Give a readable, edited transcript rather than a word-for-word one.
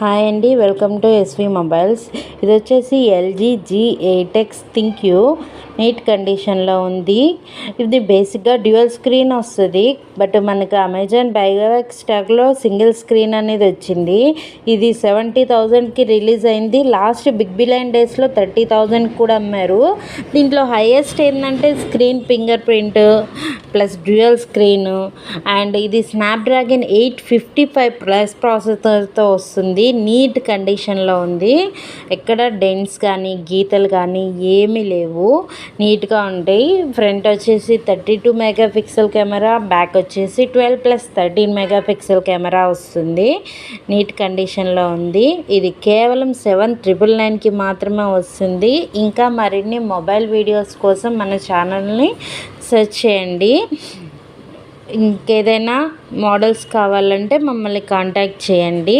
Hi అండి, welcome to SV mobiles. ఇది వచ్చేసి ఎల్జీ G8X థింక్యూ నీట్ కండిషన్లో ఉంది. ఇది బేసిక్గా డ్యూయల్ స్క్రీన్ వస్తుంది, బట్ మనకు అమెజాన్ బైబ్యాక్ స్టాక్లో సింగిల్ స్క్రీన్ అనేది వచ్చింది. ఇది 70,000కి రిలీజ్ అయింది. లాస్ట్ బిగ్ బిలియన్ డేస్లో 30,000 కూడా అమ్మారు. దీంట్లో హైయెస్ట్ ఏంటంటే screen finger print plus dual screen, and ఇది స్నాప్డ్రాగన్ 855 ప్లస్ ప్రాసెసర్తో వస్తుంది. నీట్ కండిషన్లో ఉంది. ఎక్కడ డెంట్స్ కానీ గీతలు కానీ ఏమీ లేవు, నీట్గా ఉంటాయి. ఫ్రంట్ వచ్చేసి 32 మెగాపిక్సెల్ కెమెరా, బ్యాక్ వచ్చేసి 12+13 మెగాపిక్సెల్ కెమెరా వస్తుంది. నీట్ కండిషన్లో ఉంది. ఇది కేవలం 7,999కి మాత్రమే వస్తుంది. ఇంకా మరిన్ని మొబైల్ వీడియోస్ కోసం మన ఛానల్ని సెర్చ్ చేయండి. ఇంకేదైనా మోడల్స్ కావాలంటే మమ్మల్ని కాంటాక్ట్ చేయండి.